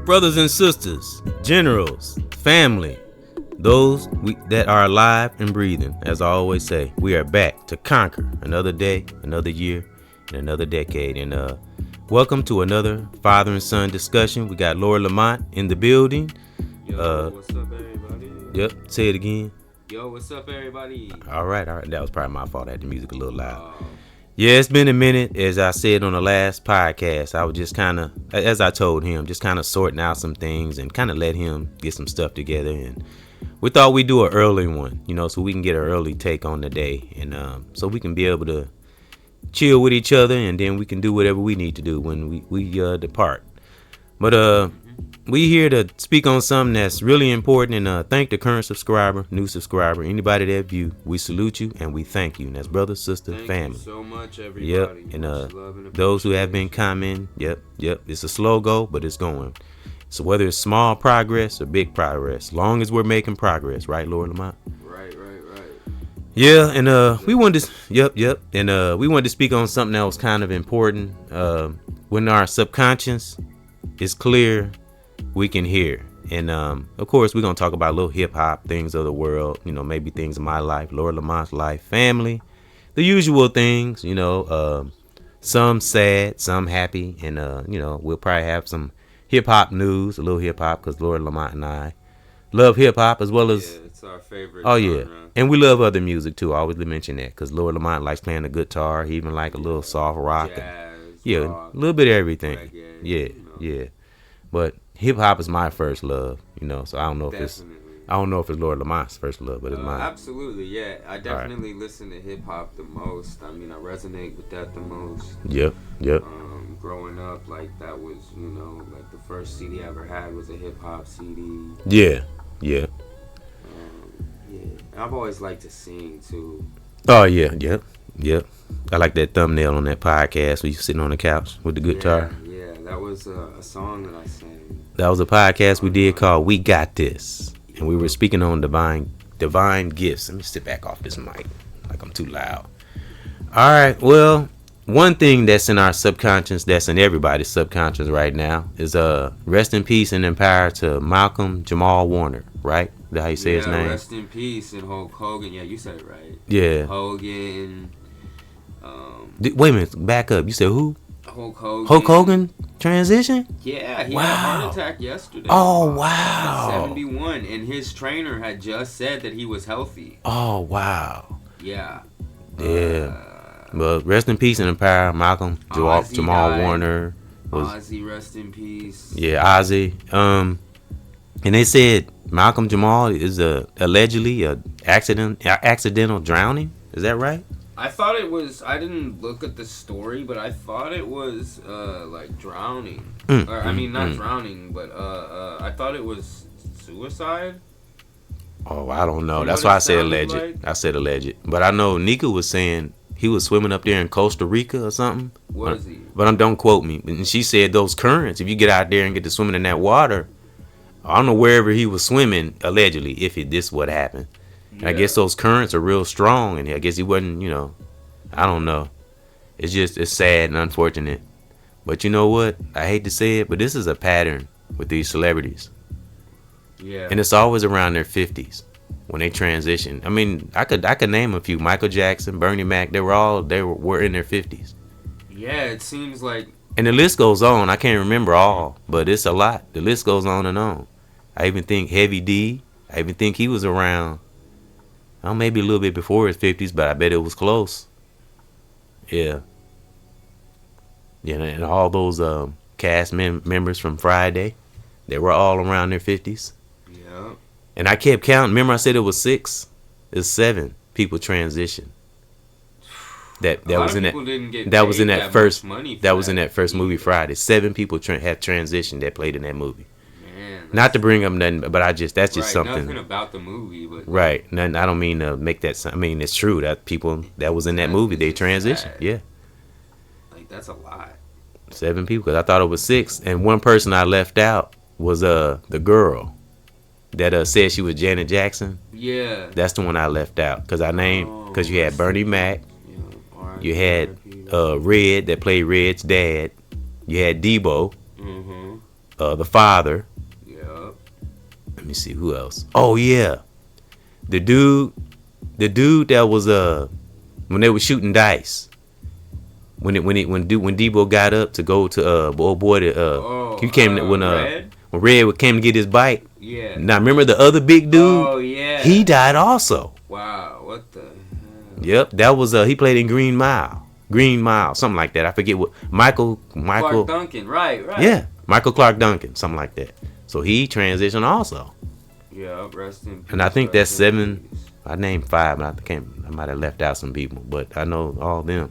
brothers and sisters, generals, family, those that are alive and breathing. As I always say, we are back to conquer another day, another year, and another decade. And welcome to another father and son discussion. We got Lord Lamont in the building. Yo, what's up, everybody? Yep, say it again. Yo, what's up, everybody? All right. That was probably my fault. I had the music a little loud. Yeah, it's been a minute. As I said on the last podcast, I was just kind of, as I told him, just kind of sorting out some things and kind of let him get some stuff together. And we thought we'd do an early one, so we can get an early take on the day. And so we can be able to chill with each other, and then we can do whatever we need to do when we depart. But we here to speak on something that's really important, and thank the current subscriber, new subscriber, anybody that view. We salute you and we thank you. And that's brother, sister, thank family. You so much, everybody. Yep, and those who have been commenting, yep. It's a slow go, but it's going. So whether it's small progress or big progress, long as we're making progress, right, Lord Lamont? Right. Yeah, and we wanted to, and we wanted to speak on something that was kind of important. When our subconscious is clear, we can hear. And of course, we're gonna talk about little hip hop things of the world, maybe things in my life, Lord Lamont's life, family, the usual things, some sad, some happy, and we'll probably have some hip hop news, a little hip hop, because Lord Lamont and I love hip hop as well as it's our favorite genre. Yeah, and we love other music too. I always mention that because Lord Lamont likes playing the guitar. He even like a little soft rock, jazz, a rock, little bit of everything. Reggae, Yeah. But hip hop is my first love, so I don't know if it's Lord Lamont's first love, but it's mine. Absolutely, yeah. I definitely listen to hip hop the most. I mean, I resonate with that the most. Yep. Growing up, like that was, like the first CD I ever had was a hip hop CD. Yeah. I've always liked to sing too. Oh yeah, yep. I like that thumbnail on that podcast where you sitting on the couch with the guitar. Yeah, that was a song that I sang. That was a podcast we did called "We Got This," and we were speaking on divine gifts. Let me sit back off this mic, like I'm too loud. All right, well, one thing that's in our subconscious, that's in everybody's subconscious right now, is rest in peace and in power to Malcolm Jamal Warner, right? Is that how you say his name? Rest in peace and Hulk Hogan. Yeah, you said it right. Yeah. Hogan. Wait a minute, back up. You said who? Hulk Hogan. Hulk Hogan transition? Yeah, he had a heart attack yesterday. Oh, wow. 71, and his trainer had just said that he was healthy. Oh, wow. Yeah. But rest in peace and in power, Malcolm Jamal Warner. Ozzy, rest in peace. Yeah, Ozzy. And they said Malcolm Jamal is allegedly a accidental drowning. Is that right? I thought it was. I didn't look at the story, but I thought it was like drowning. Not drowning, but I thought it was suicide. Oh, I don't know. That's why I said alleged. Like? I said alleged, but I know Nika was saying he was swimming up there in Costa Rica or something. Was he? But don't quote me. And she said those currents. If you get out there and get to swimming in that water, I don't know wherever he was swimming allegedly. If this what happened. Yeah. I guess those currents are real strong, and I guess he wasn't, I don't know. It's sad and unfortunate. But you know what? I hate to say it, but this is a pattern with these celebrities. Yeah. And it's always around their 50s when they transition. I mean, I could name a few. Michael Jackson, Bernie Mac, they were in their 50s. Yeah, it seems like. And the list goes on. I can't remember all, but it's a lot. The list goes on and on. I even think Heavy D, I even think he was around. Maybe a little bit before his 50s, but I bet it was close. Yeah. And all those cast members from Friday, they were all around their 50s. Yeah. And I kept counting. Remember I said it was 6? It's 7 people transitioned. That was in that first movie Friday. 7 people have transitioned that played in that movie. Not to bring up nothing, but that's just something. Nothing about the movie, but right. Nothing. I don't mean to make that. I mean, it's true that people that was in that movie they transitioned. Yeah. Like that's a lot. 7 people, because I thought it was 6, and one person I left out was the girl that said she was Janet Jackson. Yeah. That's the one I left out because I named because you had Bernie Mac, you had Red that played Red's dad, you had Debo. the father. Yep. Let me see who else. Oh yeah, the dude that was when they were shooting dice. When Debo got up to go to old boy he came when Red came to get his bike. Yeah. Now remember the other big dude? Oh yeah. He died also. Wow. What the hell? Yep, that was he played in Green Mile, something like that. I forget what Michael Clark Duncan, right. Yeah, Michael Clark Duncan, something like that. So he transitioned also. Yeah, rest in peace. And I think that's 7. I named 5, and I might have left out some people, but I know all of them.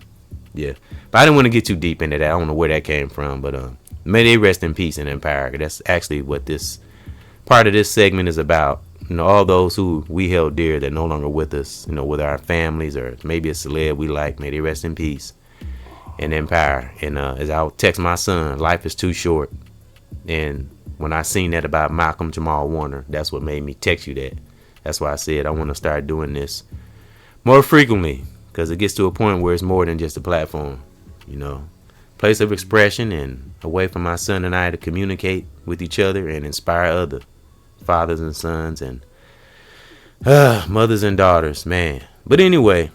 Yeah, but I didn't want to get too deep into that. I don't know where that came from, but may they rest in peace and in power. That's actually what this part of this segment is about. All those who we held dear that no longer with us, with our families or maybe a celeb we like, may they rest in peace and in power. And as I would text my son, life is too short. And when I seen that about Malcolm Jamal Warner, that's what made me text you that. That's why I said I want to start doing this more frequently, because it gets to a point where it's more than just a platform, place of expression and a way for my son and I to communicate with each other and inspire other fathers and sons and mothers and daughters, man. But anyway,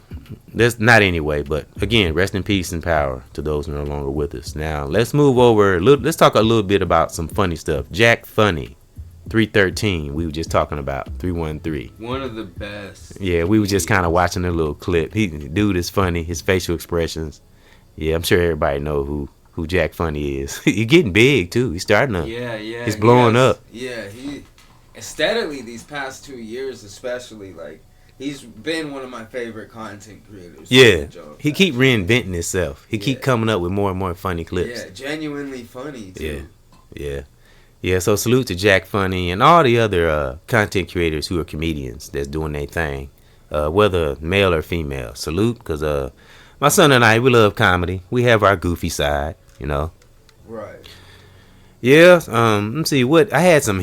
but again, rest in peace and power to those who are no longer with us. Now let's move over. Let's talk a little bit about some funny stuff. Jack Funny 313, we were just talking about 313. One of the best. Yeah, we were just kind of watching a little clip. Dude is funny. His facial expressions. Yeah, I'm sure everybody know who Jack Funny is. He's getting big too. He's starting to. Yeah. He's blowing up. Yeah, he steadily these past 2 years, especially, like, he's been one of my favorite content creators. Yeah, he keep reinventing himself. He keep coming up with more and more funny clips. Yeah, genuinely funny too. Yeah. So salute to Jack Funny and all the other content creators who are comedians that's doing their thing, whether male or female. Salute, because my son and I, we love comedy. We have our goofy side, Right. Yeah. Let's see what I had some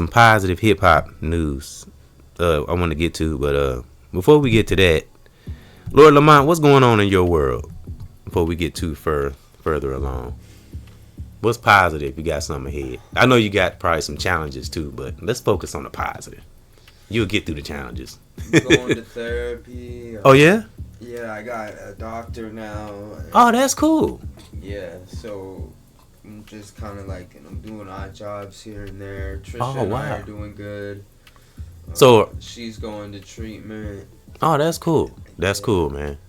positive hip hop news. I want to get to, but before we get to that, Lord Lamont, what's going on in your world? Before we get too further along, what's positive? You got something ahead. I know you got probably some challenges too, but let's focus on the positive. You'll get through the challenges. Going to therapy. Oh yeah. Yeah, I got a doctor now. Oh, that's cool. Yeah, so I'm just kind of like, I'm doing odd jobs here and there. Trisha and I are doing good. So she's going to treatment. Oh, that's cool. That's cool, man.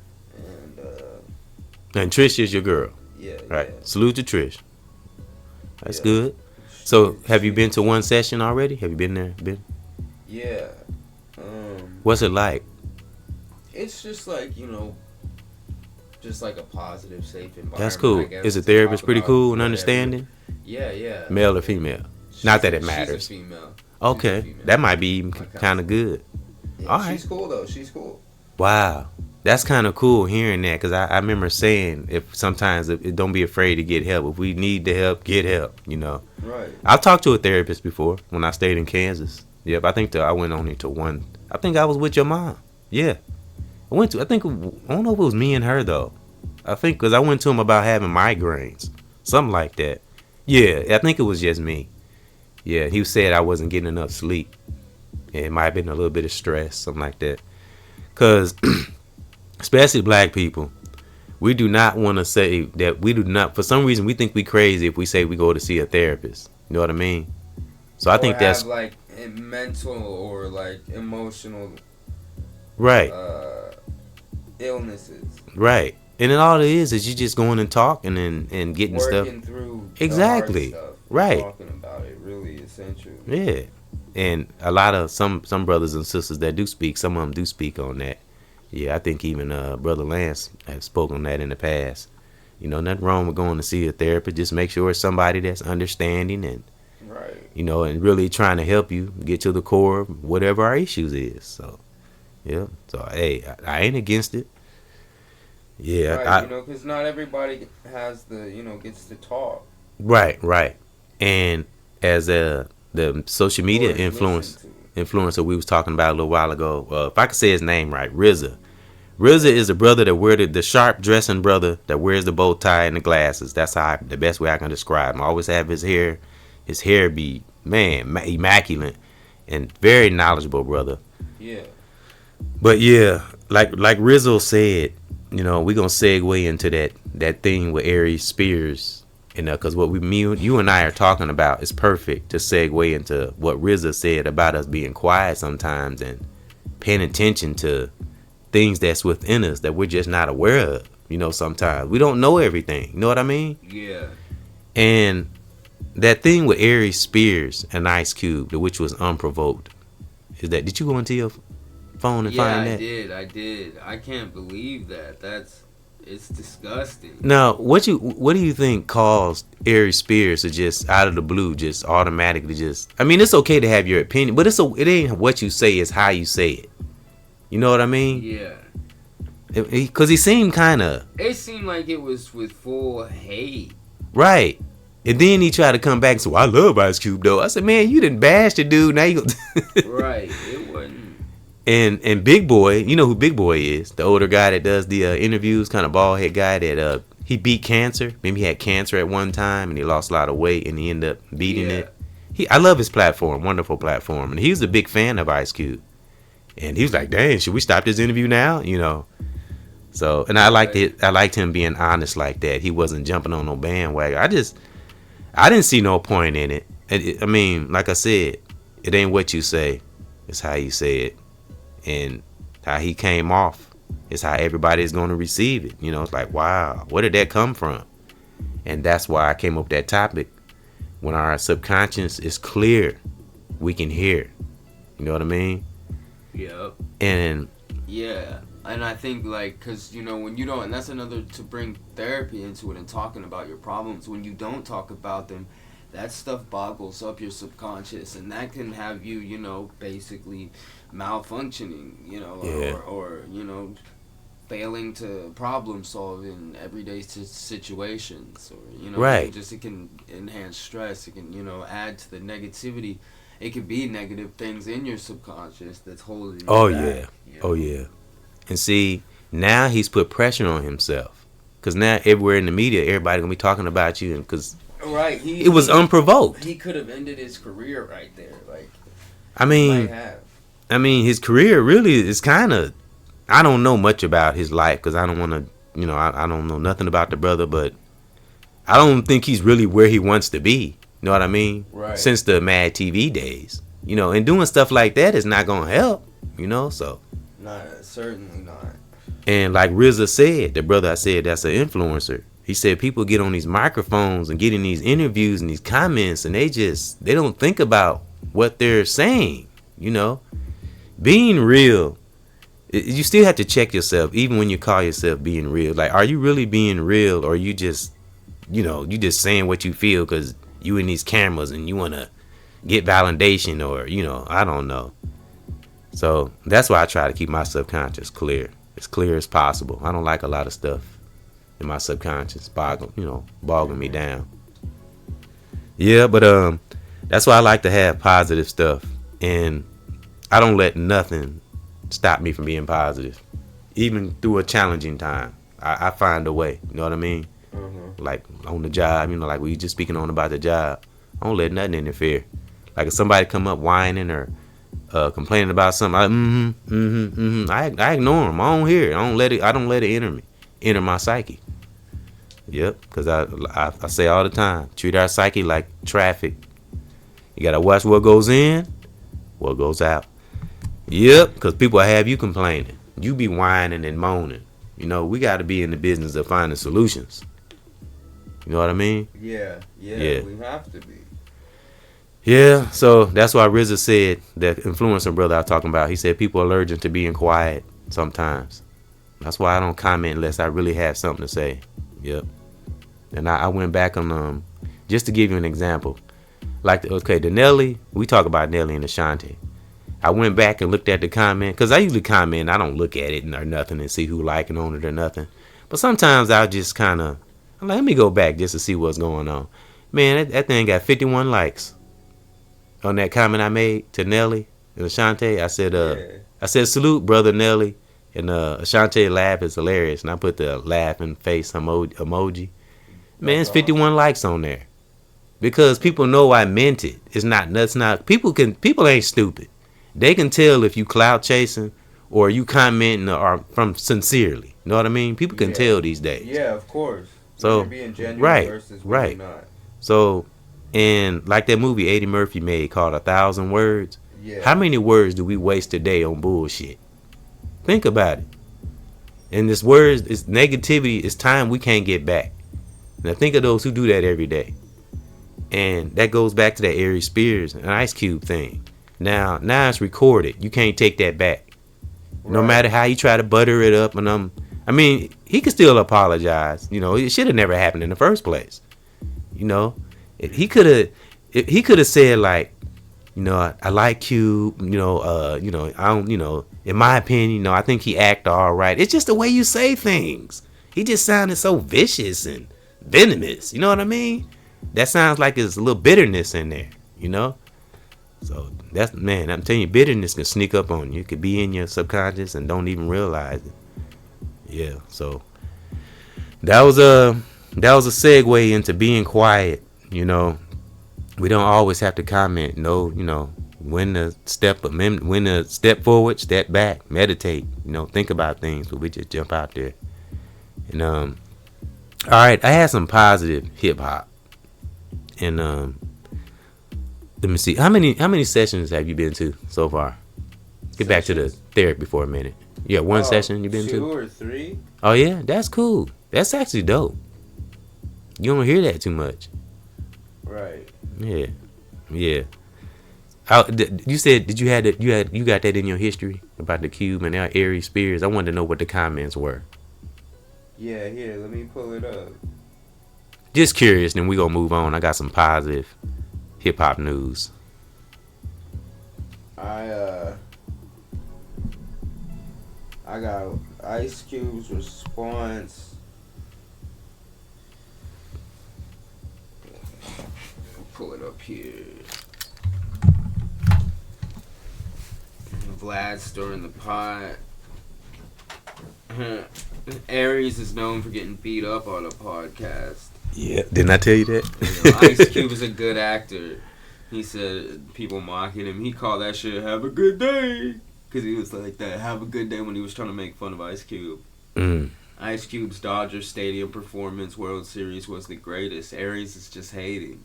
And Trish is your girl. Yeah. Right. Yeah. Salute to Trish. That's good. So, have you been to one session already? Have you been there? Yeah. What's it like? It's just like, just like a positive, safe environment. That's cool. Is the therapist pretty cool and understanding? Yeah. Male or female? Not that it matters. She's a female. Okay. That might be kind of good. Yeah, all right. She's cool, though. She's cool. Wow. That's kind of cool hearing that, because I remember saying sometimes don't be afraid to get help. If we need the help, get help, Right. I've talked to a therapist before when I stayed in Kansas. Yep, I think I went only to one. I think I was with your mom. Yeah. I don't know if it was me and her, though. I think because I went to him about having migraines. Something like that. Yeah, I think it was just me. Yeah, he said I wasn't getting enough sleep. It might have been a little bit of stress, something like that. Because, especially black people, we do not want to say that for some reason, we think we crazy if we say we go to see a therapist. You know what I mean? So I think that's like mental or like emotional right illnesses. Right. And then all it is you just going and talking and getting stuff. Working through exactly. The hard stuff, right. Talking about it really essential. Yeah. And a lot of some brothers and sisters that do speak, some of them do speak on that. Yeah, I think even Brother Lance has spoken on that in the past. Nothing wrong with going to see a therapist. Just make sure it's somebody that's understanding and right. And really trying to help you get to the core of whatever our issues is. So, yeah. So, hey, I ain't against it. Yeah. Right, because not everybody has gets to talk. Right. And as the social media influencer we was talking about a little while ago, if I could say his name right, RZA. RZA is a brother that wears the sharp dressing brother that wears the bow tie and the glasses. That's the best way I can describe him. Always have his hair His hair be, man, immaculate and very knowledgeable brother. Yeah. But yeah, like Rizzo said, you know, we're gonna segue into that thing with Aries Spears, you know, because you and I are talking about is perfect to segue into what Rizzo said about us being quiet sometimes and paying attention to things that's within us that we're just not aware of. You know, sometimes we don't know everything. You know what I mean? Yeah. And that thing with Aries Spears and Ice Cube, which was unprovoked, is that, did you go into your phone and find that? Yeah, I did. I can't believe that. It's disgusting. Now, what do you think caused Aries Spears to just out of the blue just automatically just? I mean, it's okay to have your opinion, but it ain't what you say, it's how you say it. You know what I mean? Yeah. Because he seemed kind of. It seemed like it was with full hate. Right. And then he tried to come back and say, well, I love Ice Cube, though. I said, man, you didn't bash the dude. Now you Right. It wasn't. And Big Boy, you know who Big Boy is? The older guy that does the interviews, kind of bald head guy that he beat cancer. Maybe he had cancer at one time and he lost a lot of weight and he ended up beating it. I love his platform, wonderful platform. And he was a big fan of Ice Cube. And he was like, dang, should we stop this interview now? You know. So, and I liked it. I liked him being honest like that. He wasn't jumping on no bandwagon. I didn't see no point in it. I mean, like I said, it ain't what you say, it's how you say it. And how he came off is how everybody is going to receive it. You know, it's like, wow, where did that come from? And that's why I came up with that topic. When our subconscious is clear, we can hear. You know what I mean? Yep. And yeah. And I think, like, because, you know, when you don't, and that's another, to bring therapy into it and talking about your problems, when you don't talk about them, that stuff boggles up your subconscious, and that can have you, you know, basically malfunctioning, you know, or you know, failing to problem solve in everyday situations, or, you know, right. Just, it can enhance stress, it can, you know, add to the negativity. It could be negative things in your subconscious that's holding you back, you know? Oh yeah. And see, now he's put pressure on himself, because now everywhere in the media, everybody gonna be talking about you, and because right, it was unprovoked. He could have ended his career right there. Like, I mean, his career really is kind of. I don't know much about his life because I don't want to. You know, I don't know nothing about the brother, but I don't think he's really where he wants to be. You know what I mean? Right. Since the Mad TV days, you know, and doing stuff like that is not gonna help. You know, so. Certainly not. And like RZA said, the brother I said that's an influencer, he said people get on these microphones and get in these interviews and these comments and they don't think about what they're saying. You know, being real, you still have to check yourself even when you call yourself being real. Like, are you really being real, or you just, you know, you just saying what you feel because you in these cameras and you want to get validation, or, you know, I don't know. So that's why I try to keep my subconscious clear as possible. I don't like a lot of stuff in my subconscious bogging me down. Yeah, but that's why I like to have positive stuff, and I don't let nothing stop me from being positive, even through a challenging time. I find a way. You know what I mean? Mm-hmm. Like on the job, you know, like we were just speaking on about the job. I don't let nothing interfere. Like if somebody come up whining or complaining about something, I ignore them. I don't hear it. I don't let it enter my psyche. Yep, because I say all the time, treat our psyche like traffic. You gotta watch what goes in, what goes out. Yep, because people have you complaining. You be whining and moaning. You know, we got to be in the business of finding solutions. You know what I mean? Yeah, we have to be. Yeah, so that's why RZA said, that influencer brother I was talking about, he said people are allergic to being quiet sometimes. That's why I don't comment unless I really have something to say. Yep. And I went back on, just to give you an example. Like, the Nelly, we talk about Nelly and Ashanti. I went back and looked at the comment, because I usually comment, I don't look at it or nothing and see who liking on it or nothing. But sometimes I'll just kind of, let me go back just to see what's going on. Man, that thing got 51 likes. On that comment I made to Nelly and Ashanti, I said salute brother Nelly, and Ashanti laugh is hilarious, and I put the laughing face emoji. Man, it's 51 likes on there. because people know I meant it. It's not. That's not. People ain't stupid. They can tell if you clout chasing or you commenting or from sincerely. You know what I mean? People can tell these days. Yeah, of course. So when you're being genuine versus when you're not. So, and like that movie Eddie Murphy made called 1,000 Words. Yeah. How many words do we waste a day on bullshit? Think about it. And this words, it's negativity, it's time we can't get back. Now think of those who do that every day. And that goes back to that Aries Spears and Ice Cube thing. Now it's recorded. You can't take that back. Right. No matter how you try to butter it up, and I mean, he could still apologize. You know, it should have never happened in the first place. You know, he could have said like, you know, I like Cube. You know, I don't. You know, in my opinion, you know, I think he acted all right. It's just the way you say things. He just sounded so vicious and venomous. You know what I mean? That sounds like there's a little bitterness in there. You know. So that's, man, I'm telling you, bitterness can sneak up on you. It could be in your subconscious and don't even realize it. Yeah. So that was a segue into being quiet. You know. We don't always have to comment. No, you know, when to step forward, step back, meditate. You know, think about things, but we just jump out there. And all right, I had some positive hip hop. And let me see, how many sessions have you been to so far? Get back to the therapy for a minute. Yeah, one session you been to? 2 or 3. Oh yeah, that's cool. That's actually dope. You don't hear that too much. Right. Yeah. You said you got that in your history about the Cube and Aries Spears. I wanted to know what the comments were. Yeah, here, let me pull it up. Just curious, then we gonna move on. I got some positive hip hop news. I got Ice Cube's response. Pull it up here. Vlad stirring the pot. Aries is known for getting beat up on a podcast. Yeah, didn't I tell you that? You know, Ice Cube is a good actor. He said people mocking him. He called that shit "Have a Good Day" because he was like that. Have a good day when he was trying to make fun of Ice Cube. Ice Cube's Dodger Stadium performance World Series was the greatest. Aries is just hating.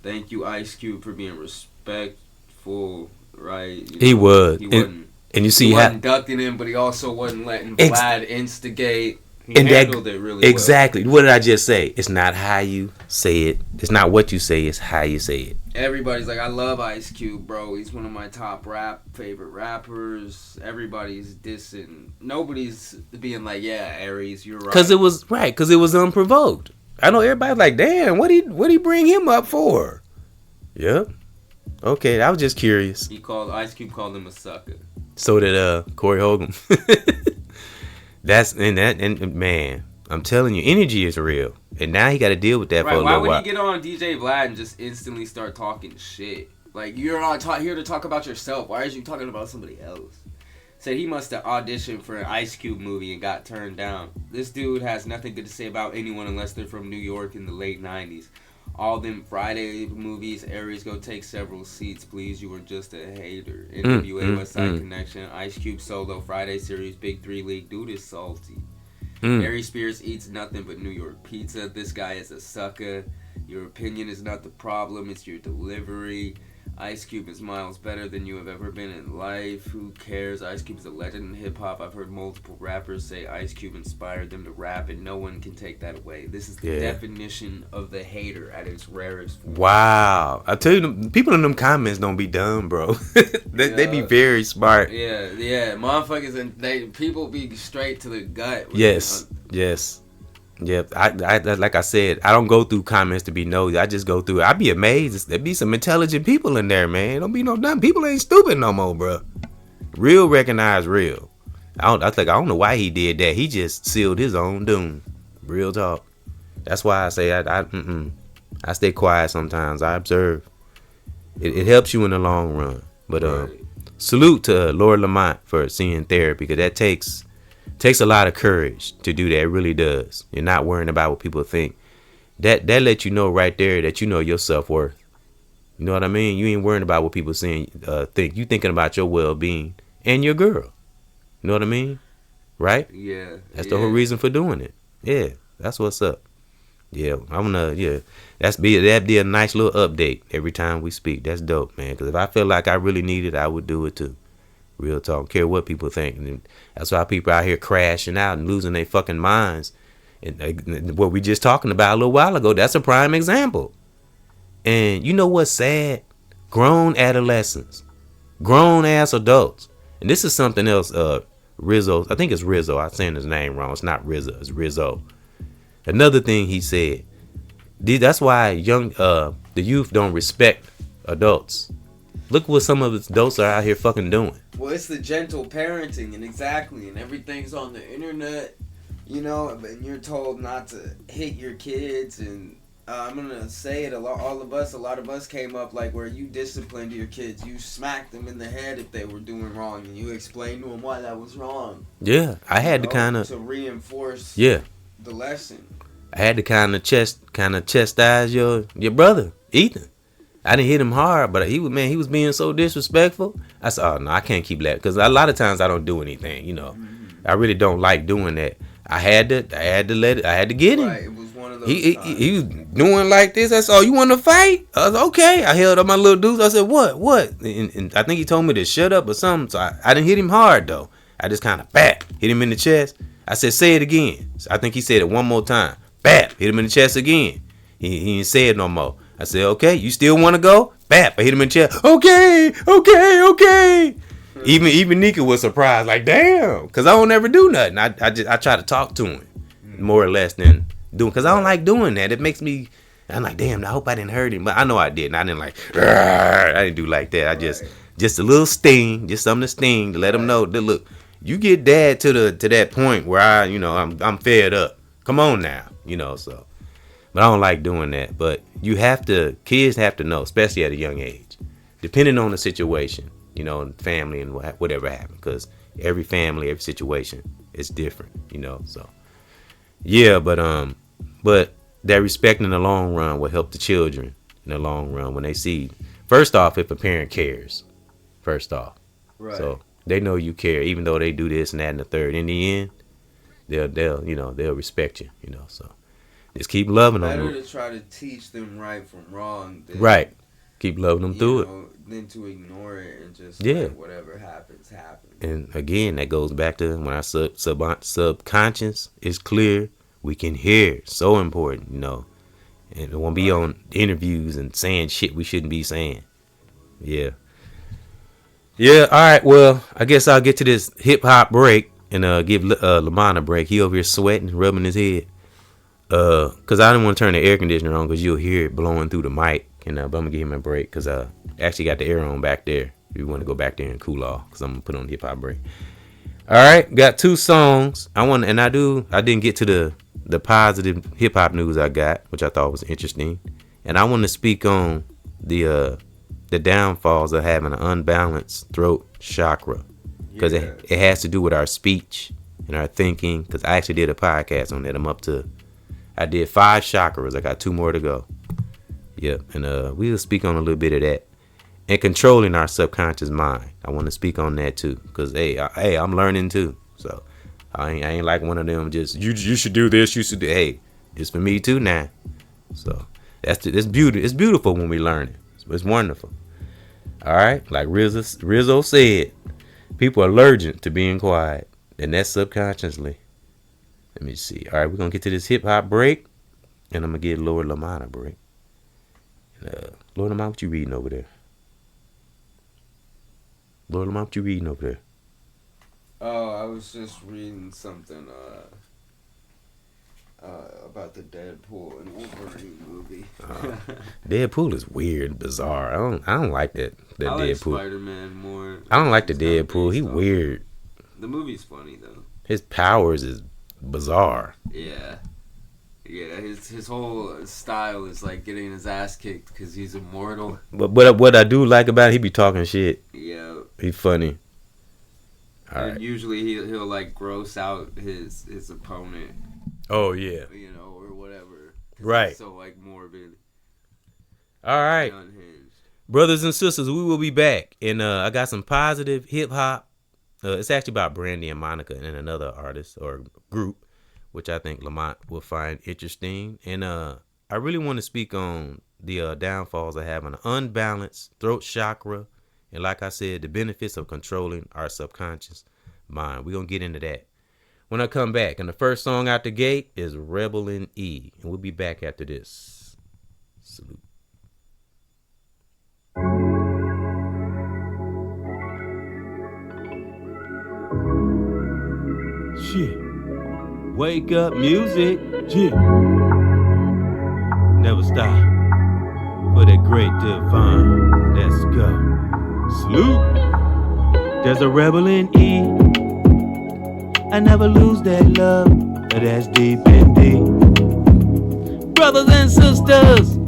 Thank you, Ice Cube, for being respectful, right? You know, he was. He wasn't, and you see he how... wasn't ducking him, but he also wasn't letting Vlad instigate. He handled it really exactly. Well. What did I just say? It's not how you say it. It's not what you say. It's how you say it. Everybody's like, I love Ice Cube, bro. He's one of my top favorite rappers. Everybody's dissing. Nobody's being like, yeah, Aries, you're right. Because it was right. Because it was unprovoked. I know everybody's like, damn, what he bring him up for? Yep. Okay, I was just curious. Ice Cube called him a sucker. So did Corey Hogan. And man, I'm telling you, energy is real, and now he got to deal with that for a little while. Why would he get on DJ Vlad and just instantly start talking shit? Like, you're not here to talk about yourself. Why are you talking about somebody else? Said he must have auditioned for an Ice Cube movie and got turned down. This dude has nothing good to say about anyone unless they're from New York in the late 90s. All them Friday movies, Aries, go take several seats, please. You were just a hater. NWA West Side Connection, Ice Cube solo, Friday series, Big 3 League. Dude is salty. Aries Spears eats nothing but New York pizza. This guy is a sucker. Your opinion is not the problem, it's your delivery. Ice Cube is miles better than you have ever been in life. Who cares? Ice Cube is a legend in hip-hop. I've heard multiple rappers say Ice Cube inspired them to rap, and no one can take that away. This is the definition of the hater at its rarest form. Wow. I tell you, people in them comments don't be dumb, bro. they be very smart. Yeah. Motherfuckers, and people be straight to the gut. Yes. Yeah, I like I said, I don't go through comments to be nosy. I just go through it. I be amazed. There be some intelligent people in there, man. Don't be no dumb. People ain't stupid no more, bro. Real recognize real. I don't know why he did that. He just sealed his own doom. Real talk. That's why I say I stay quiet sometimes. I observe. It helps you in the long run. But salute to Lord Lamont for seeing therapy, because that takes a lot of courage to do that. It really does. You're not worrying about what people think. that lets you know right there that you know your self-worth. You know what I mean? You ain't worrying about what people saying, think. You thinking about your well-being and your girl. You know what I mean? Right? Yeah. That's the whole reason for doing it. Yeah, that's what's up. Yeah, that'd be a nice little update every time we speak. That's dope, man. Because if I feel like I really need it, I would do it too. Real talk. Don't care what people think. And that's why people out here crashing out and losing their fucking minds. And what we just talking about a little while ago, that's a prime example. And you know what's sad? Grown adolescents, grown ass adults. And this is something else. Rizzo, I think it's Rizzo. I'm saying his name wrong. It's not Rizzo. It's Rizzo. Another thing he said. That's why the youth don't respect adults. Look what some of the adults are out here fucking doing. Well, it's the gentle parenting, and everything's on the internet, and you're told not to hit your kids, and I'm gonna say it, a lot of us came up like where you disciplined your kids, you smacked them in the head if they were doing wrong, and you explained to them why that was wrong. Yeah, I had to reinforce the lesson. I had to kind of chastise your brother, Ethan. I didn't hit him hard, but he was being so disrespectful. I said, oh no, I can't keep that, because a lot of times I don't do anything, Mm-hmm. I really don't like doing that. I had to get him. Right, it was one of those he was doing like this. I said, oh, you want to fight? I was okay. I held up my little dudes. I said, what? And I think he told me to shut up or something. So I didn't hit him hard though. I just kind of hit him in the chest. I said, say it again. So I think he said it one more time. Hit him in the chest again. He didn't say it no more. I said, okay, you still want to go? I hit him in the chest. Okay. Even Nika was surprised, like, damn, because I don't ever do nothing. I try to talk to him more or less than doing, because I don't like doing that. It makes me, I'm like, damn, I hope I didn't hurt him. But I know I didn't. I didn't like, I didn't do like that. I just a little sting, just something to sting to let him know that, look, you get dad to that point where I'm fed up. Come on now, so. But I don't like doing that. But kids have to know, especially at a young age, depending on the situation, family and whatever happened, because every family, every situation is different, so. Yeah, but that respect in the long run will help the children in the long run when they see, first off, if a parent cares, first off. Right. So they know you care, even though they do this and that and the third. In the end, they'll respect you, so. Just keep loving them. Better to try to teach them right from wrong. Right. Keep loving them through it. Than to ignore it and just whatever happens. And again, that goes back to when our subconscious is clear, we can hear. So important, And it won't be on interviews and saying shit we shouldn't be saying. Yeah. Yeah, all right. Well, I guess I'll get to this hip-hop break and give Lamont a break. He over here sweating, rubbing his head. Because I didn't want to turn the air conditioner on because you'll hear it blowing through the mic. But I'm going to give him a break because I actually got the air on back there. If you want to go back there and cool off, because I'm going to put on the hip-hop break. All right, got 2 songs. I didn't get to the positive hip-hop news I got, which I thought was interesting. And I want to speak on the downfalls of having an unbalanced throat chakra. Because it has to do with our speech and our thinking. Because I actually did a podcast on that. I did 5 chakras. I got 2 more to go. Yep. And we'll speak on a little bit of that. And controlling our subconscious mind. I want to speak on that too. Because, hey, I'm learning too. So, I ain't like one of them just, you should do this, you should do, hey, it's for me too now. So, it's beautiful when we learn it. It's wonderful. All right. Like Rizzo said, people are allergic to being quiet. And that's subconsciously. Let me see. All right, we're going to get to this hip-hop break. And I'm going to give Lord Lamont a break. Lord Lamont, what you reading over there? Lord Lamont, what you reading over there? Oh, I was just reading something about the Deadpool and Wolverine movie. Deadpool is weird and bizarre. I don't like that I Deadpool. like Spider-Man more. I don't like the Deadpool. He weird. The movie's funny, though. His powers is bizarre. Yeah. Yeah, his whole style is like getting his ass kicked because he's immortal. But what I do like about it, he be talking shit. Yeah. He funny. All right. Usually he'll like gross out his opponent. Oh yeah. Or whatever. Right. So like morbid. All right. Unhinged. Brothers and sisters, we will be back. And I got some positive hip hop. It's actually about Brandy and Monica and another artist or group, which I think Lamont will find interesting. And I really want to speak on the downfalls of having an unbalanced throat chakra. And like I said, the benefits of controlling our subconscious mind. We're going to get into that when I come back. And the first song out the gate is Rebel in E. And we'll be back after this. Salute. Shit. Wake up music. Shit. Never stop. For that great divine. Let's go. Salute. There's a rebel in E. I never lose that love. That's deep in deep. Brothers and sisters.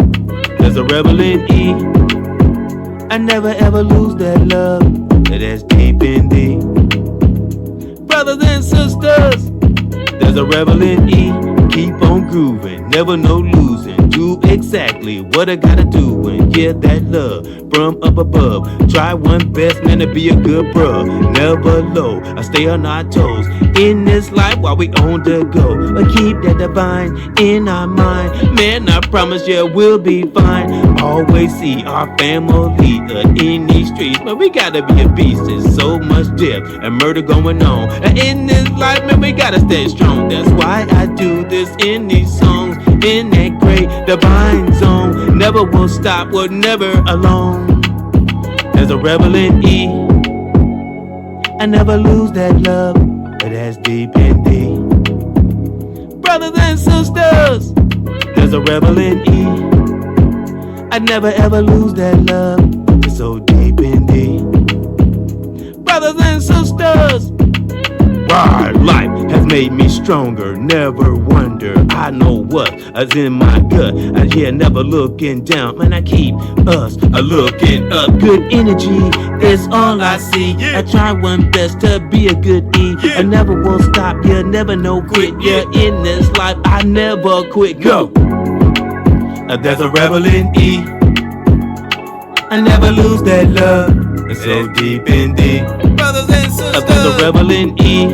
There's a rebel in E. I never ever lose that love. That's deep in deep. Brothers and sisters, there's a rebel in E. Keep on grooving, never no losing. Do exactly what I gotta do and get that love from up above. Try one best, man, to be a good bruh. Never low, I stay on our toes in this life while we on the go. But keep that divine in our mind, man. I promise you we'll be fine. Always see our family in these streets, but we gotta be a beast. There's so much death and murder going on in this life, man. We gotta stay strong. That's why I do this in these songs, in that great divine zone. Never will stop, we're never alone. There's a rebel in E. I never lose that love, but that's deep in deep. Brothers and sisters, there's a rebel in E. I never ever lose that love, it's so deep in deep. Brothers and sisters, why life has made me stronger, never wonder. I know what is in my gut. I hear never looking down, man. I keep us looking up. Good energy is all I see. I try one best to be a good E. I never will stop, you never know quit. Yeah, in this life I never quit. Go. There's a rebel in E. I never lose that love. It's so deep in deep. Brothers and sisters, there's a rebel in E.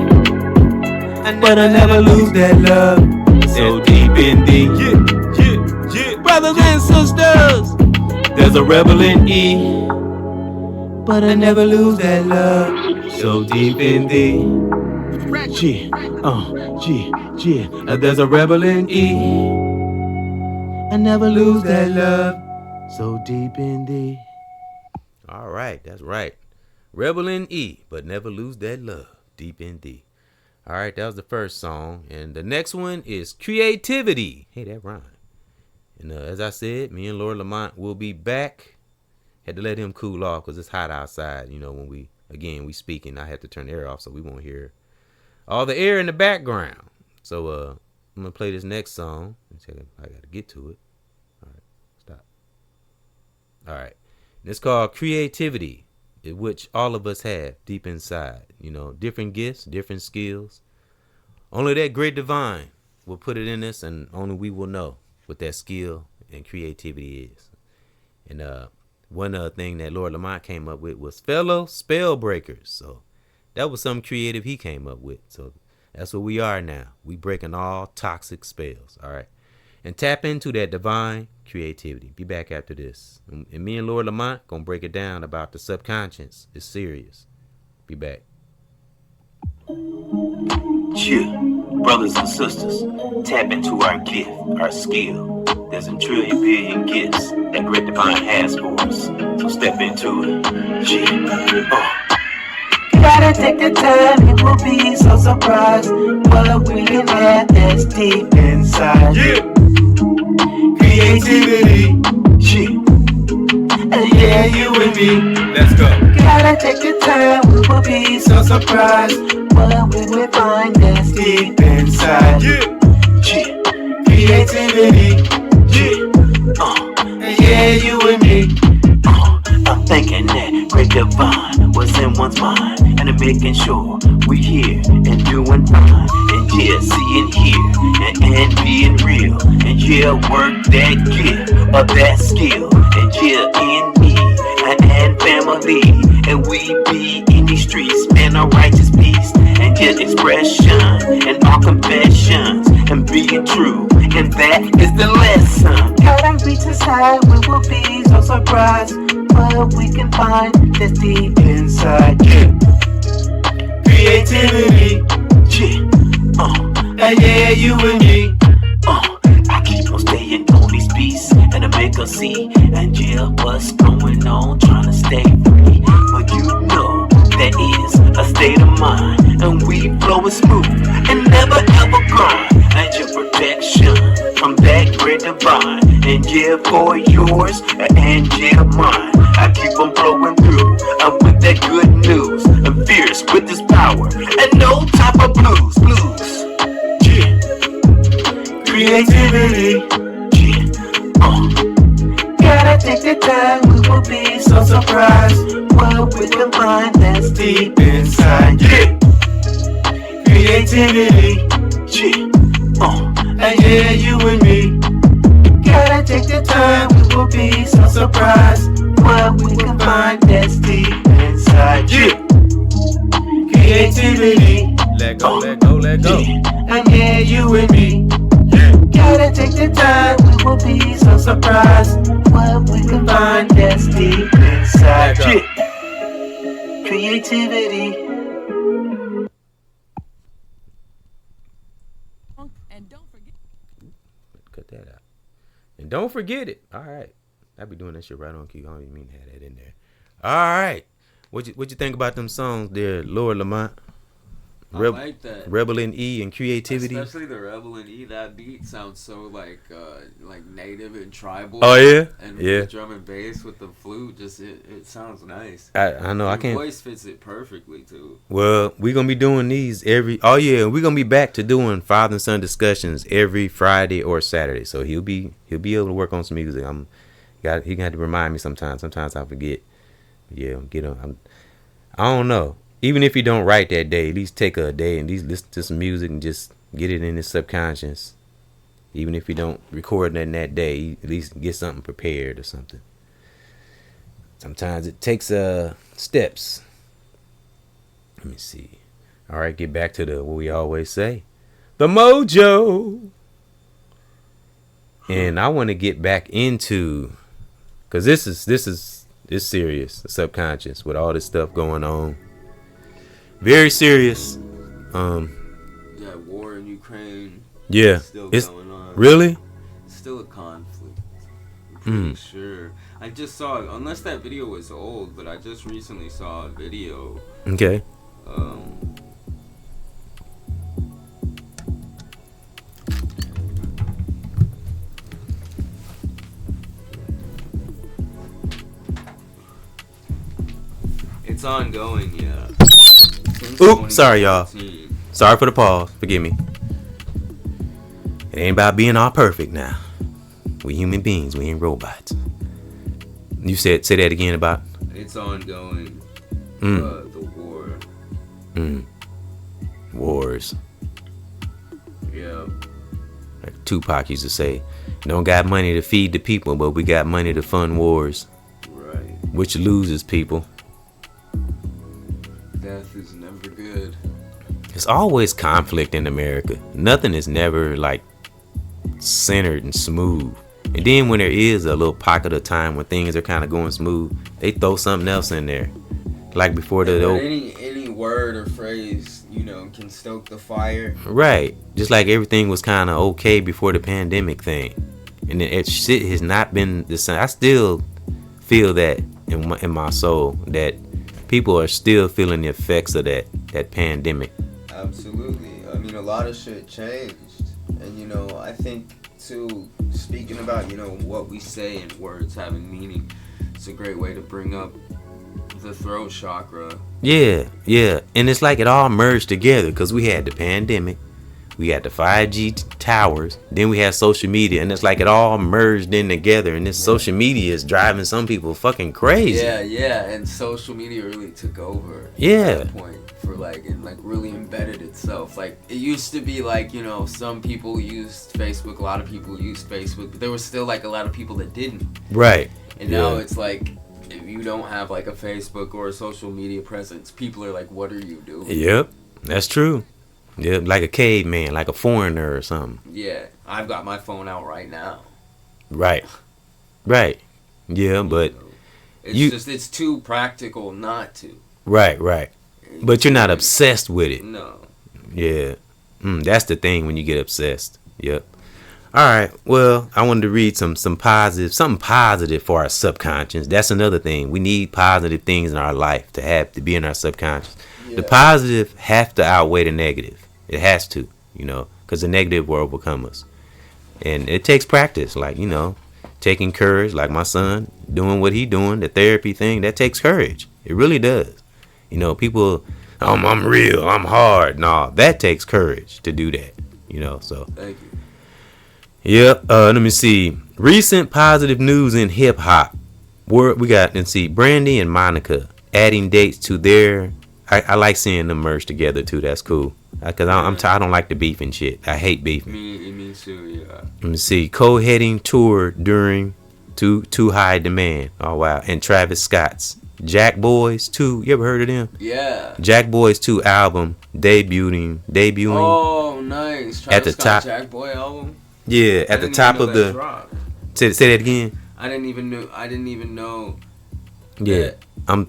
But I never lose that love. It's so deep in deep. Brothers and sisters, there's a rebel in E. But I never lose that love. So deep in deep. There's a rebel in E. I never lose that love. So deep in deep. All right, that's right. Rebel in E, but never lose that love. Deep in D. All right, that was the first song. And the next one is Creativity. Hey, that rhyme. And as I said, me and Lord Lamont will be back. Had to let him cool off because it's hot outside. You know, when we speaking, I had to turn the air off so we won't hear all the air in the background. So I'm going to play this next song. I got to get to it. All right, stop. All right. And it's called Creativity, which all of us have deep inside. You know, different gifts, different skills. Only that great divine will put it in us, and only we will know what that skill and creativity is. And one thing that Lord Lamont came up with was fellow spell breakers. So that was something creative he came up with. So that's what we are now. We breaking all toxic spells. All right. And tap into that divine creativity. Be back after this. And me and Lord Lamont gonna break it down about the subconscious. It's serious. Be back. Brothers and sisters, tap into our gift, our skill. There's a trillion billion gifts that great divine has for us. So step into it. Gotta take the time, you will be so surprised what we can have that's deep inside. Creativity, yeah, you and me. Let's go. Gotta take the time, we will be so surprised what we will find that's deep inside. Creativity, yeah, you and me. I'm thinking that great divine was in one's mind, and I'm making sure we here and doing fine, and yeah, seeing here and being real, and yeah, work that gift or that skill. And yeah, in me and family, and we be in these streets, man, a righteous beast. And yeah, expression and all confessions and being true, and that is the lesson. Gotta reach inside, we will be so surprised what we can find that's deep inside. Yeah. Creativity, yeah, you and me. I keep on staying on these beats and I make her see, and yeah, what's going on, trying to stay free. But you know that is a state of mind, and we flowing smooth and never ever grind. And your protection from that great divine, and yeah, for yours and yeah, mine. I keep on flowing through with that good news, and fierce with this power, and no type of blues. Yeah. Creativity, gotta take the time, we will be so surprised what we can find that's deep inside. Yeah. Creativity, yeah, you and me. Gotta take the time, we will be so surprised what we can find that's deep inside. Yeah. Creativity, Let go, let go, let go. and yeah, you and me. Gotta take the time, we will be so surprised what we can find that's deep inside. Yeah. Creativity. And don't forget. Cut that out. And don't forget it. All right. I be doing that shit right on cue. I don't even mean to have that in there. All right. What you think about them songs there, Lord Lamont? I like that. Rebel in E and Creativity. Especially the Rebel in E. That beat sounds so like native and tribal. Oh yeah, And yeah. the drum and bass with the flute, just it sounds nice. I know. Your I can't. voice fits it perfectly too. Well, we're gonna be doing these every. Oh yeah, we're gonna be back to doing father and son discussions every Friday or Saturday. So he'll be able to work on some music. He gonna have to remind me sometimes. Sometimes I forget. Yeah, get on. I don't know. Even if you don't write that day, at least take a day and at least listen to some music and just get it in his subconscious. Even if you don't record it in that day, at least get something prepared or something. Sometimes it takes steps. Let me see. All right, get back to what we always say, the mojo. And I want to get back into, because this is serious, the subconscious with all this stuff going on. Very serious. Yeah, war in Ukraine. Yeah, Still it's going on. really. It's still a conflict. I'm pretty sure. I just saw, unless that video was old, but I just recently saw a video. Okay. It's ongoing, yeah. Since Oop, sorry, y'all. 2014. Sorry for the pause. Forgive me. It ain't about being all perfect now. We human beings. We ain't robots. You say that again about. It's ongoing. The war. Wars. Yeah. Like Tupac used to say, "Don't got money to feed the people, but we got money to fund wars." Right. Which loses people. Death is never good. There's always conflict in America. Nothing is never like centered and smooth. And then when there is a little pocket of time when things are kind of going smooth, they throw something else in there. Like before the any word or phrase, can stoke the fire. Right. Just like everything was kind of okay before the pandemic thing. And then shit has not been the same. I still feel that in my soul that people are still feeling the effects of that pandemic. Absolutely. I mean, a lot of shit changed. And, I think, too, speaking about, what we say and words having meaning, it's a great way to bring up the throat chakra. Yeah. And it's like it all merged together because we had the pandemic. We had the 5G towers. Then we had social media. And it's like it all merged in together. And this social media is driving some people fucking crazy. Yeah. And social media really took over. Yeah. At that point for like, and like really embedded itself. Like it used to be like, you know, some people used Facebook, a lot of people used Facebook, but there was still like a lot of people that didn't. Right. And now it's like, if you don't have like a Facebook or a social media presence, people are like, what are you doing? Yep, that's true. Yep, like a caveman, like a foreigner or something. Yeah, I've got my phone out right now. Right. Right. Yeah, but it's too practical not to. Right. But you're not obsessed with it. No. Yeah. That's the thing when you get obsessed. Yep. All right. Well, I wanted to read something positive for our subconscious. That's another thing. We need positive things in our life to be in our subconscious. Yeah. The positive have to outweigh the negative. It has to, you know, because the negative will overcome us. And it takes practice, like, you know, taking courage, like my son doing what he doing, the therapy thing, that takes courage. It really does. You know, people, I'm real, I'm hard. No, that takes courage to do that, you know, so. Thank you. Yep. Let me see. Recent positive news in hip hop. We got, let's see, Brandy and Monica adding dates to their. I like seeing them merge together too. That's cool. Cause I don't like the beef and shit. I hate beefing. Me too. Yeah. Let me see. Co-heading tour during Too High Demand. Oh wow. And Travis Scott's Jack Boys 2. You ever heard of them? Yeah. Jack Boys 2 album debuting. Oh, nice. Travis at the Scott top. Jack Boy album. Yeah, at the top of the. Say that again. I didn't even know. Yeah, I'm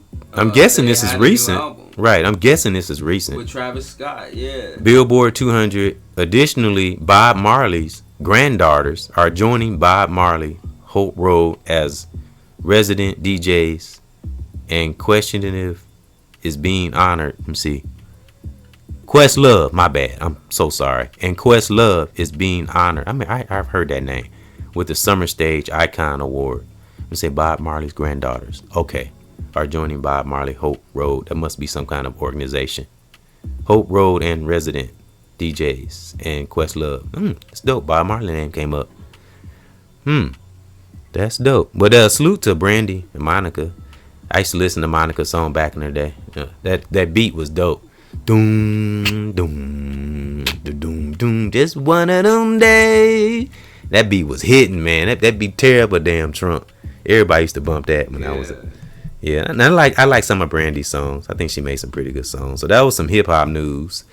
guessing this is recent. Right, I'm guessing this is recent. With Travis Scott, yeah. Billboard 200. Additionally, Bob Marley's granddaughters are joining Bob Marley Hope Road as resident DJs, and Questionative is being honored. Let me see. Questlove, my bad. I'm so sorry. And Questlove is being honored. I mean, I've heard that name with the Summer Stage Icon Award. Let me say Bob Marley's granddaughters. Okay. Are joining Bob Marley Hope Road. That must be some kind of organization. Hope Road and resident DJs and Questlove. It's dope. Bob Marley name came up. That's dope. But salute to Brandy and Monica. I used to listen to Monica's song back in the day. That beat was dope. Doom, doom, doom, doom. Just one of them days. That beat was hitting, man. That beat terrible, damn Trump. Everybody used to bump that when I was. Yeah, and I like some of Brandy's songs. I think she made some pretty good songs. So that was some hip hop news.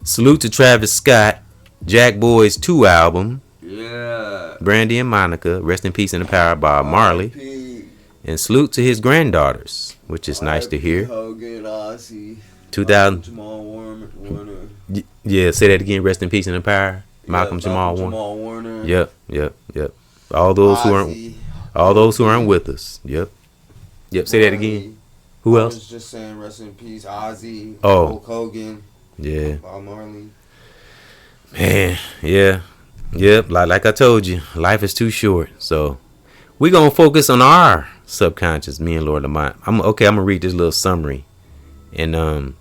Salute to Travis Scott, Jack Boys 2 album. Yeah. Brandy and Monica, rest in peace in the power of Bob Marley. And salute to his granddaughters, which is nice to hear. Hogan, Ozzy, 2000. Jamal Warner. Yeah, say that again. Rest in peace in the power. Malcolm Jamal Warner. Yep. All those who aren't with us. Yep. Say that again. Who else? I was just saying, rest in peace, Ozzy. Oh. Hulk Hogan. Yeah. Bob Marley. Man, yeah. Yep. Like I told you, life is too short. So we're gonna focus on our subconscious. Me and Lord Lamont. I'm gonna read this little summary, and then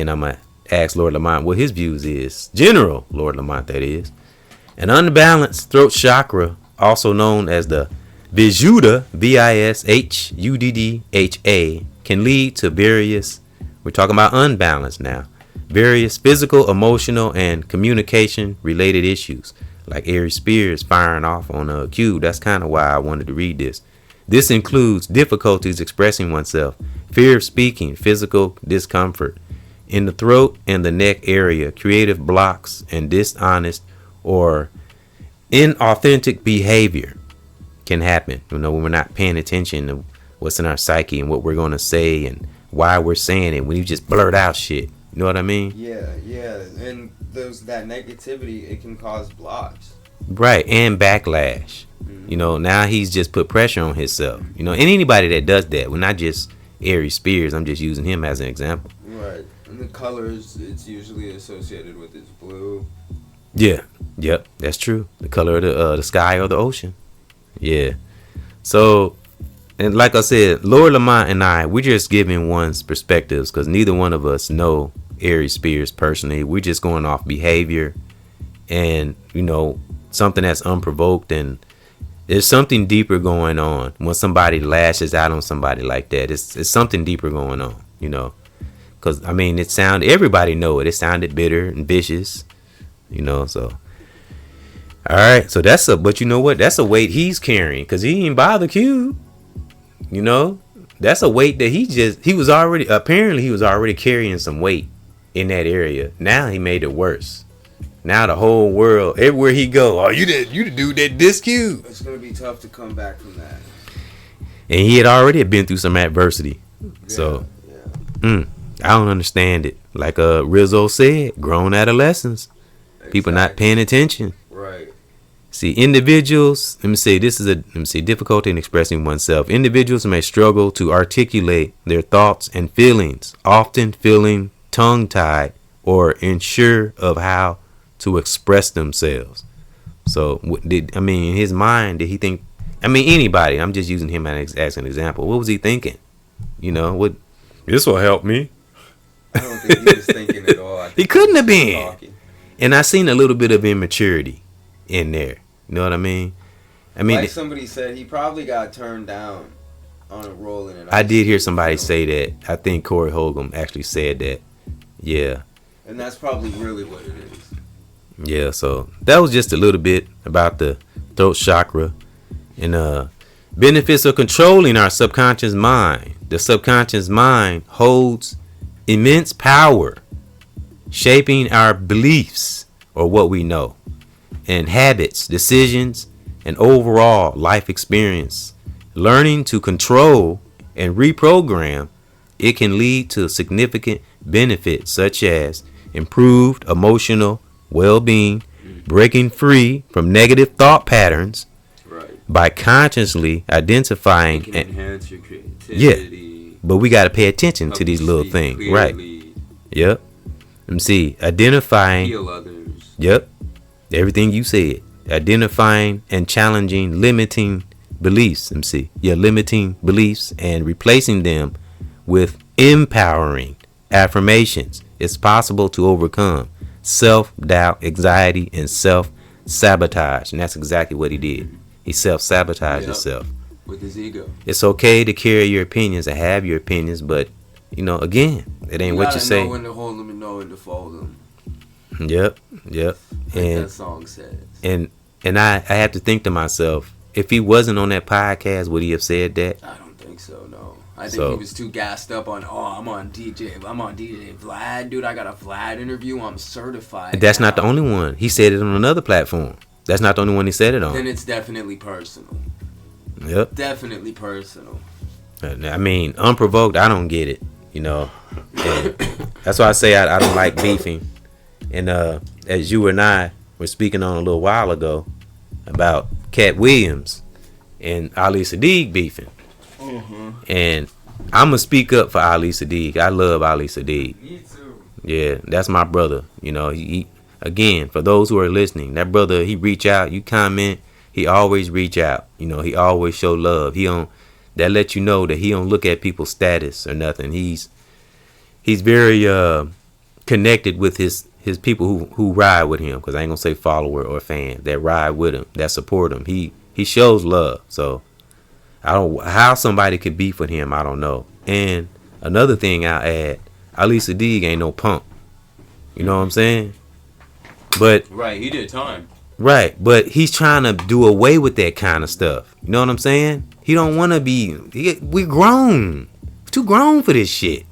I'm gonna ask Lord Lamont what his views is. General Lord Lamont, that is. An unbalanced throat chakra, also known as the Vishuddha, Vishuddha, can lead to various, we're talking about unbalance now, various physical, emotional, and communication related issues, like Aries Spears firing off on a cue. That's kind of why I wanted to read this. This includes difficulties expressing oneself, fear of speaking, physical discomfort in the throat and the neck area, creative blocks, and dishonest or inauthentic behavior can happen, when we're not paying attention to what's in our psyche and what we're going to say and why we're saying it, when you just blurt out shit. You know what I mean? Yeah. And that negativity, it can cause blocks. Right, and backlash. Mm-hmm. Now he's just put pressure on himself. And anybody that does that, we're not just Aries Spears, I'm just using him as an example. Right. And the colors, it's usually associated with is blue. Yeah. Yep, that's true. The color of the sky or the ocean. Yeah. So, and like I said, Lord Lamont and we're just giving one's perspectives because neither one of us know Aries Spears personally. We're just going off behavior and, something that's unprovoked, and there's something deeper going on when somebody lashes out on somebody like that. It's something deeper going on, Because, I mean, everybody know it. It sounded bitter and vicious, so. All right, so but you know what? That's a weight he's carrying because he ain't bother Q. That's a weight that he was already carrying some weight in that area. Now he made it worse. Now the whole world, everywhere he go, oh, you the dude that dissed Q. It's going to be tough to come back from that. And he had already been through some adversity. So, I don't understand it. Like Rizzo said, grown adolescents. Exactly. People not paying attention. Right. See, individuals, difficulty in expressing oneself. Individuals may struggle to articulate their thoughts and feelings, often feeling tongue-tied or unsure of how to express themselves. So, in his mind, did he think, anybody, I'm just using him as an example. What was he thinking? This will help me. I don't think he was thinking at all. He couldn't have been. And I seen a little bit of immaturity in there. You know what I mean? Like somebody said, he probably got turned down on a Rolling in. I did hear somebody say that. I think Corey Holcomb actually said that. Yeah. And that's probably really what it is. Yeah, so that was just a little bit about the throat chakra and benefits of controlling our subconscious mind. The subconscious mind holds immense power, shaping our beliefs or what we know, and habits, decisions, and overall life experience. Learning to control and reprogram it can lead to significant benefits such as improved emotional well-being, breaking free from negative thought patterns by consciously identifying. It can enhance your creativity. But we got to pay attention to these little things, clearly. Right? Yep. Let me see. Identifying. Heal others. Yep. Everything you said. Identifying and challenging limiting beliefs. Let me see. Limiting beliefs and replacing them with empowering affirmations. It's possible to overcome self-doubt, anxiety, and self-sabotage. And that's exactly what he did. He self-sabotaged himself. With his ego. It's okay to carry your opinions and have your opinions, but, again, it ain't what you say. You gotta know when to hold them and know when to fold them. Yep. Like that song says. And I have to think to myself, if he wasn't on that podcast, would he have said that? I don't think so, no. I think he was too gassed up on, I'm on DJ Vlad, dude. I got a Vlad interview. I'm certified. That's not the only one. He said it on another platform. That's not the only one he said it on. Then it's definitely personal. Yep. Definitely personal. Unprovoked, I don't get it. And that's why I say I don't like beefing. And as you and I were speaking on a little while ago about Cat Williams and Ali Sadiq beefing. Mm-hmm. And I'm going to speak up for Ali Sadiq. I love Ali Sadiq. Me too. Yeah, that's my brother. He again, for those who are listening, that brother, he reach out, you comment, he always reach out. He always show love. That let you know that he don't look at people's status or nothing. He's very connected with his people who ride with him, because I ain't gonna say follower or fan, that ride with him, that support him. He shows love. So how somebody could beef with him, I don't know. And another thing I'll add, Ali Sadiq ain't no punk. You know what I'm saying? But right, he did time. Right, but he's trying to do away with that kind of stuff. You know what I'm saying? He don't want to be. We're grown, too grown for this shit.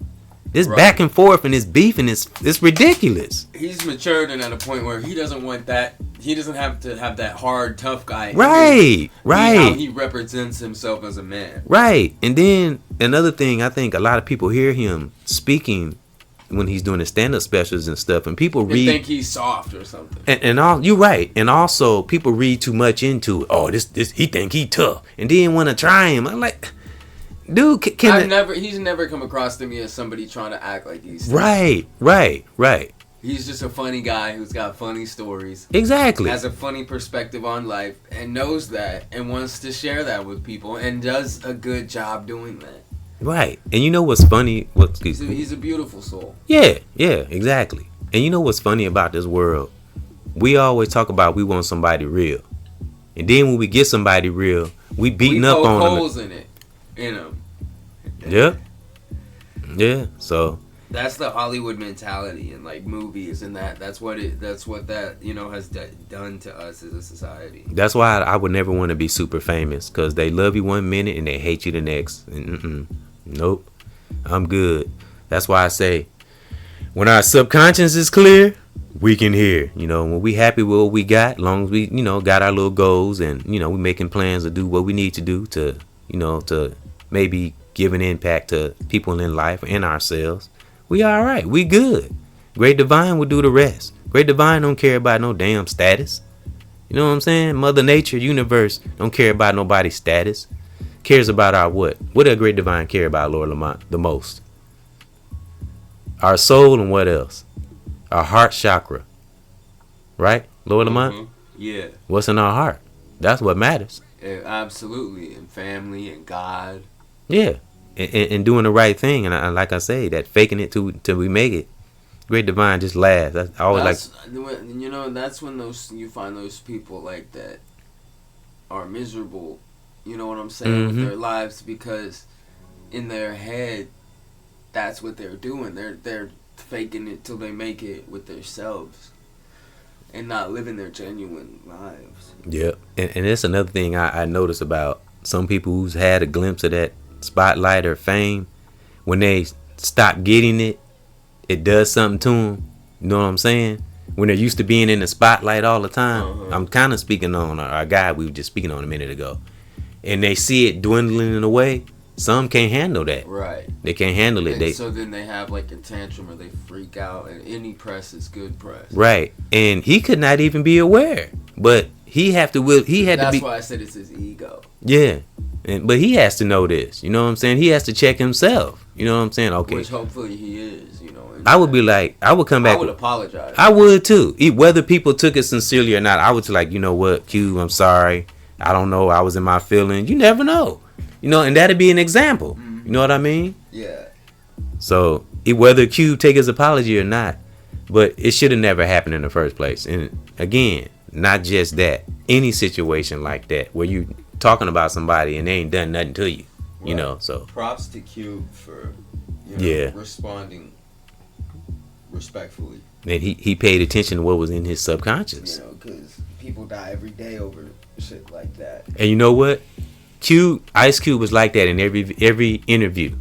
This back and forth and this beef and it's ridiculous. He's matured and at a point where he doesn't want that. He doesn't have to have that hard, tough guy. Right. How he represents himself as a man. Right, and then another thing, I think a lot of people hear him speaking when he's doing his stand-up specials and stuff, and people think he's soft or something. And all you're right, and also people read too much into it. Oh, this he think he tough, and then want to try him. I'm like, dude, he's never come across to me as somebody trying to act like he's right. He's just a funny guy who's got funny stories. Exactly. Has a funny perspective on life and knows that and wants to share that with people and does a good job doing that. Right. And you know what's funny? He's a beautiful soul. Yeah, exactly. And you know what's funny about this world? We always talk about we want somebody real. And then when we get somebody real, we beating up on them. Holes in him. Yep. Yeah. So That's the Hollywood mentality in like movies, and that's what that has done to us as a society. That's why I would never want to be super famous, because they love you one minute and they hate you the next. Nope, I'm good. That's why I say, when our subconscious is clear, we can hear. When we happy with what we got, as long as we got our little goals, and we making plans to do what we need to do to to maybe give an impact to people in life and ourselves. We all right. We good. Great Divine will do the rest. Great Divine don't care about no damn status. You know what I'm saying? Mother Nature, universe don't care about nobody's status. Cares about our what? What does Great Divine care about, Lord Lamont, the most? Our soul, and what else? Our heart chakra. Right, Lord Lamont? Yeah. What's in our heart? That's what matters. Yeah, absolutely. And family and God. Yeah. And doing the right thing, and like I say, that faking it till we make it. Great Divine just laughs. That's that's when you find those people like that are miserable. You know what I'm saying, with their lives, because in their head, that's what they're doing. They're faking it till they make it with themselves, and not living their genuine lives. Yep. And it's another thing I notice about some people who's had a glimpse of that spotlight or fame. When they stop getting it, it does something to them. You know what I'm saying? When they're used to being in the spotlight all the time. I'm kind of speaking on our guy we were just speaking on a minute ago, and they see it dwindling away. Some can't handle that. Right. They can't handle it. So then they have like a tantrum, or they freak out, and any press is good press. Right. And he could not even be aware, but that's to be. That's why I said it's his ego. Yeah. But he has to know this. You know what I'm saying? He has to check himself. You know what I'm saying? Okay. Which hopefully he is. I would be like, I would come back. I would apologize. I would too. Whether people took it sincerely or not, I would like, you know what, Q, I'm sorry. I don't know. I was in my feelings. You never know. And that'd be an example. You know what I mean? Yeah. So whether Q take his apology or not, but it should have never happened in the first place. And again, not just that. Any situation like that where you talking about somebody and they ain't done nothing to you. Right. So props to Q for responding respectfully. And he paid attention to what was in his subconscious. Because people die every day over shit like that. And you know what? Ice Cube was like that in every interview.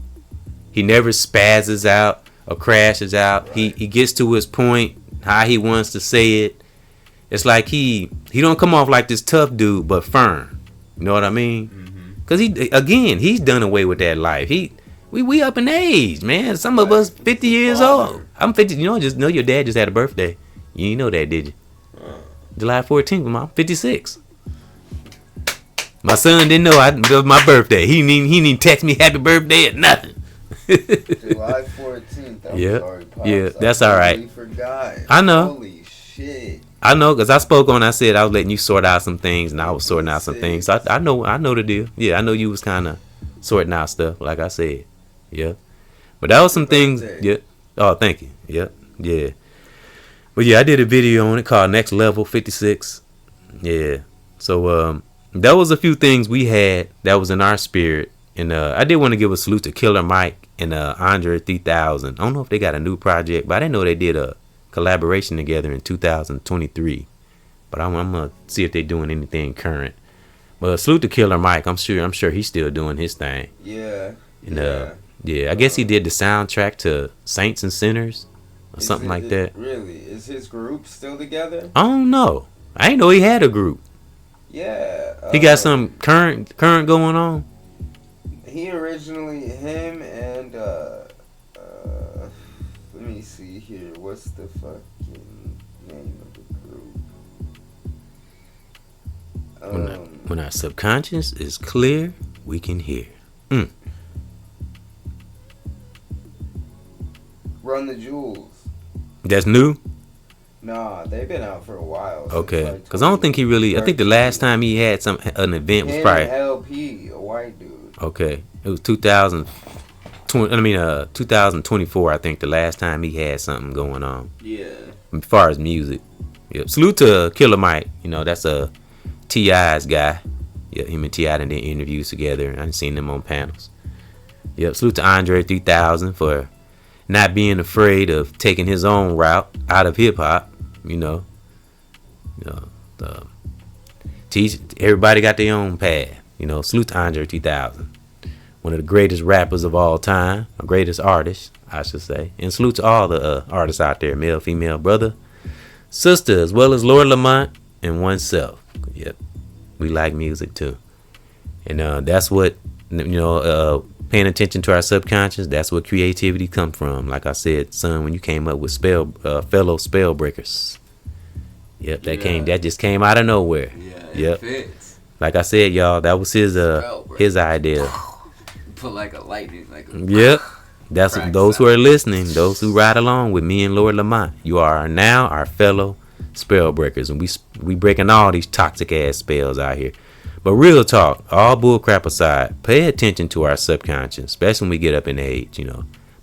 He never spazzes out or crashes out. Right. He gets to his point how he wants to say it. It's like he don't come off like this tough dude, but firm. You know what I mean? Because he's done away with that life. We up in age, man. Some of us 50 years old. I'm 50. Just know your dad just had a birthday. You didn't know that, did you? July 14th, I'm 56. My son didn't know it was my birthday. He didn't text me happy birthday or nothing. July 14th. Yeah, that's all right. Forgot. I know. Holy shit. I know, because I said I was letting you sort out some things, and I was sorting out some things. So I know the deal. Yeah, I know you was kind of sorting out stuff, like I said. Yeah. But that was some things. Yeah. Oh, thank you. Yeah. But yeah, I did a video on it called Next Level 56. Yeah. So that was a few things we had that was in our spirit. And I did want to give a salute to Killer Mike and Andre 3000. I don't know if they got a new project, but I didn't know they did a collaboration together in 2023. But I'm gonna see if they're doing anything current. But salute to Killer Mike. I'm sure he's still doing his thing. Yeah. And I guess he did the soundtrack to Saints and Sinners or something like that. Really? Is his group still together? I don't know. I didn't know he had a group. Yeah. He got some current going on. He originally, him and let me see here. What's the fucking name of the group? When our subconscious is clear, we can hear. Run the Jewels. That's new? Nah, they've been out for a while. Okay. Because I don't think he really... I think the last time he had an event was probably... LP, a white dude. Okay. It was 2024, I think, the last time he had something going on. Yeah. As far as music. Yep. Salute to Killer Mike. That's a T.I.'s guy. Yeah, him and T.I. did interviews together. I've seen them on panels. Yep. Salute to Andre 3000 for not being afraid of taking his own route out of hip hop. You know, teach everybody got their own path. You know, salute to Andre 3000, one of the greatest rappers of all time, or greatest artists, I should say. And salute to all the artists out there, male, female, brother, sister, as well as Lord Lamont and oneself. Yep, we like music too, and that's what, paying attention to our subconscious. That's what creativity comes from. Like I said, son, when you came up with fellow spell breakers. Yep, that just came out of nowhere. Yeah, it fits. Like I said, y'all, that was his idea. Put like a lightning, Yep. That's those who are listening, those who ride along with me and Lord Lamont. You are now our fellow spell breakers, and we breaking all these toxic ass spells out here. But real talk, all bullcrap aside, pay attention to our subconscious, especially when we get up in age,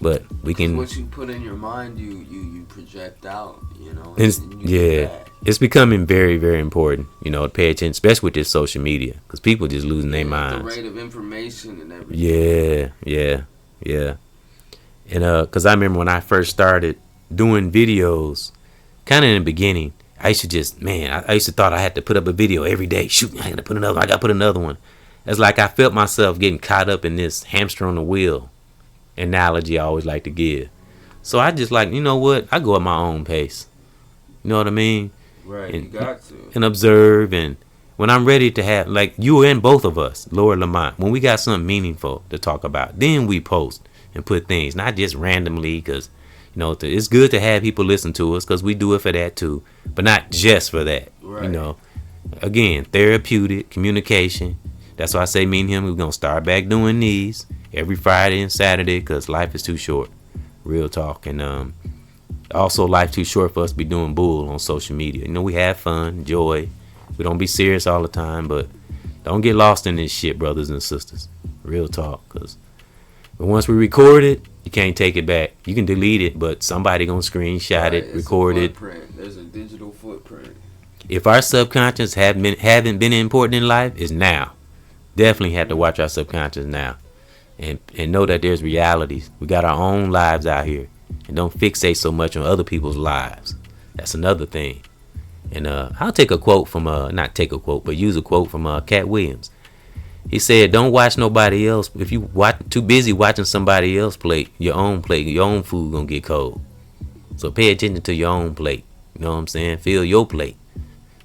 But we can. What you put in your mind, you project out, It's becoming very, very important, to pay attention, especially with this social media, because people just losing their minds. The rate of information and everything. Yeah. And because I remember when I first started doing videos, kind of in the beginning, I used to thought I had to put up a video every day. Shoot, I got to put another one. It's like I felt myself getting caught up in this hamster on the wheel analogy I always like to give. So I just like, you know what? I go at my own pace. You know what I mean? Right, you got to. And observe, and when I'm ready to have, like you and both of us, Lord Lamont, when we got something meaningful to talk about, then we post and put things, not just randomly, because, it's good to have people listen to us, because we do it for that too, but not just for that. Right. Again, therapeutic communication. That's why I say me and him, we're going to start back doing these every Friday and Saturday, because life is too short. Real talk. And also life too short for us to be doing bull on social media. We have fun, joy. We don't be serious all the time, but don't get lost in this shit, brothers and sisters. Real talk. Because once we record it, you can't take it back. You can delete it, but somebody gonna screenshot it, record it. There's a digital footprint. If our subconscious haven't been important in life, it's now. Definitely have to watch our subconscious now, and know that there's realities. We got our own lives out here, and don't fixate so much on other people's lives. That's another thing. And I'll take a quote from use a quote from Cat Williams. He said, "Don't watch nobody else. If you too busy watching somebody else plate, your own food gonna get cold. So pay attention to your own plate. You know what I'm saying? Fill your plate."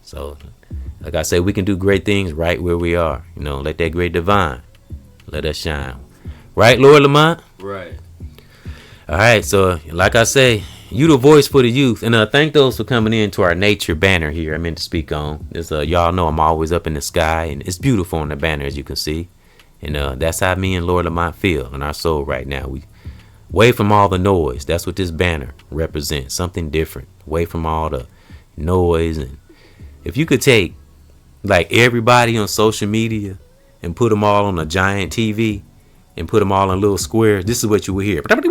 So, like I say, we can do great things right where we are. Let that great divine let us shine. Right, Lord Lamont? Right. All right. So, like I say, you the voice for the youth, and thank those for coming in to our nature banner here. I meant to speak on. Y'all know I'm always up in the sky, and it's beautiful on the banner, as you can see. And that's how me and Lord Lamont feel in our soul right now. We away from all the noise. That's what this banner represents. Something different. Away from all the noise. And if you could take like everybody on social media and put them all on a giant TV and put them all in little squares, this is what you would hear. That's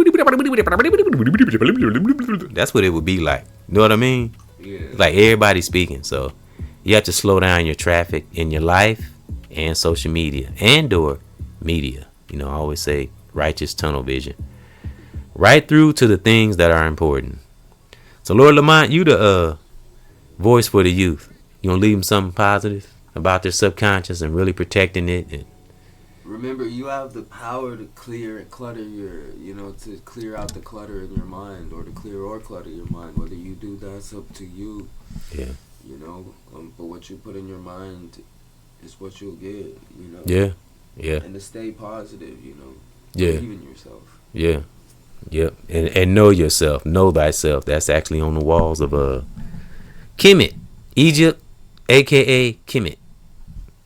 what it would be like. You know what I mean? Yeah. Like everybody speaking. So you have to slow down your traffic in your life and social media and/or media. I always say righteous tunnel vision. Right through to the things that are important. So Lord Lamont, you the voice for the youth. You gonna leave them something positive about their subconscious and really protecting it? And remember, you have the power to clear and clutter to clear out the clutter in your mind, or to clear or clutter your mind. Whether you do that's up to you. Yeah. But what you put in your mind is what you'll get. Yeah. And to stay positive. Yeah. Believe in yourself. Yeah. Yep. And know yourself. Know thyself. That's actually on the walls of Kemet, Egypt, aka Kemet.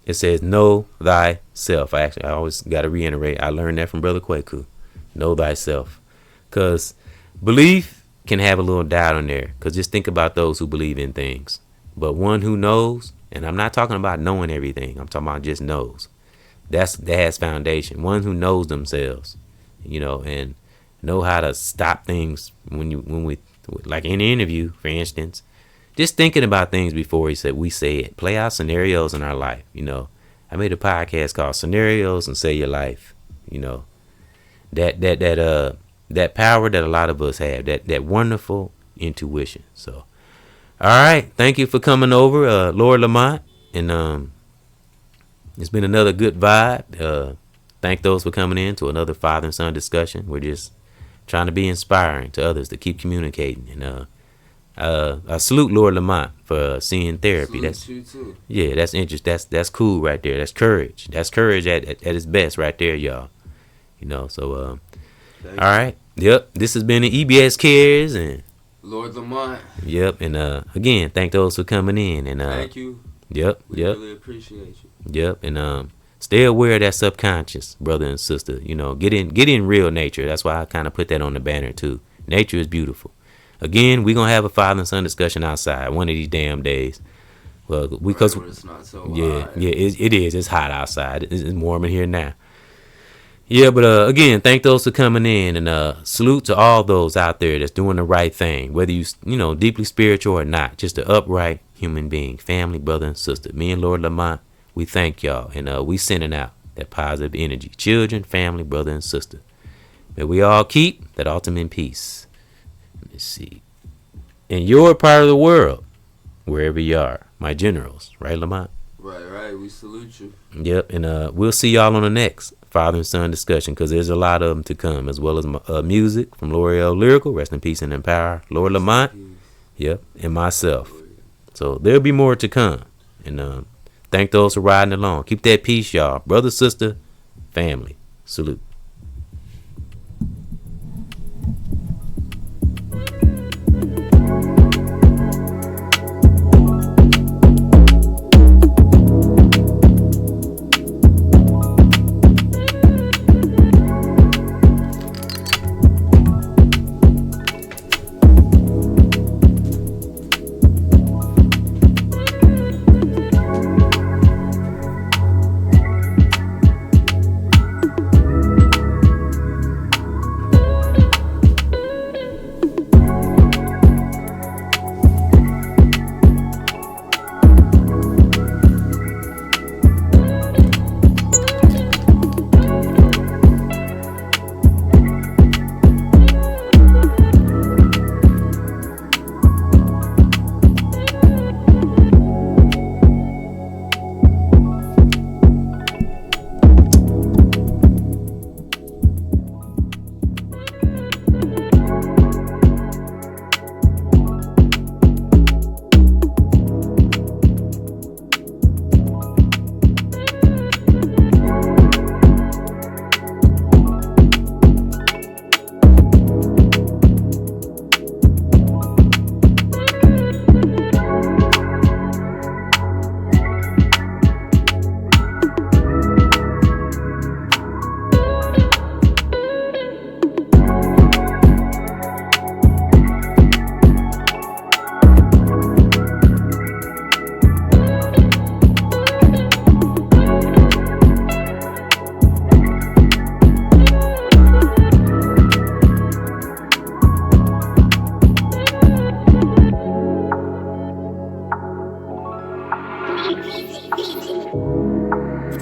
It says, know thyself. I always got to reiterate. I learned that from Brother Kwaku. Know thyself. Because belief can have a little doubt on there. Because just think about those who believe in things. But one who knows, and I'm not talking about knowing everything. I'm talking about just knows. That has foundation. One who knows themselves, and know how to stop things when we, like in an interview, for instance. Just thinking about things before we say it. Play out scenarios in our life. I made a podcast called Scenarios and Say Your Life. That that power that a lot of us have, that wonderful intuition. So, all right, thank you for coming over, Lord Lamont, and it's been another good vibe. Thank those for coming in to another father and son discussion. We're just trying to be inspiring to others to keep communicating. And I salute Lord Lamont for seeing therapy. That's you too. Yeah, that's interesting. That's cool right there. That's courage. That's courage at its best right there, y'all. So all right. Yep. This has been the EBX Cares and Lord Lamont. Yep. And again, thank those for coming in. And thank you. Yep. We really appreciate you. Yep. And stay aware of that subconscious, brother and sister. Get in real nature. That's why I kind of put that on the banner too. Nature is beautiful. Again, we're gonna have a father and son discussion outside one of these damn days. Well, because it's not so hot. Yeah, it is. It's hot outside. It's warm in here now. Yeah, but again, thank those for coming in, and salute to all those out there that's doing the right thing, whether you deeply spiritual or not, just an upright human being, family, brother and sister. Me and Lord Lamont, we thank y'all, and we sending out that positive energy, children, family, brother and sister. May we all keep that ultimate peace. Let me see. In your part of the world, wherever you are, my generals, right, Lamont? Right. We salute you. Yep, and we'll see y'all on the next father and son discussion, because there's a lot of them to come, as well as music from L'Oreal Lyrical, rest in peace and in power, Lord Lamont, yep, and myself. So there'll be more to come, and thank those for riding along. Keep that peace, y'all. Brother, sister, family. Salute.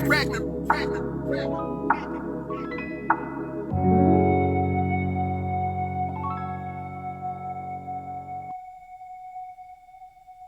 Fragment.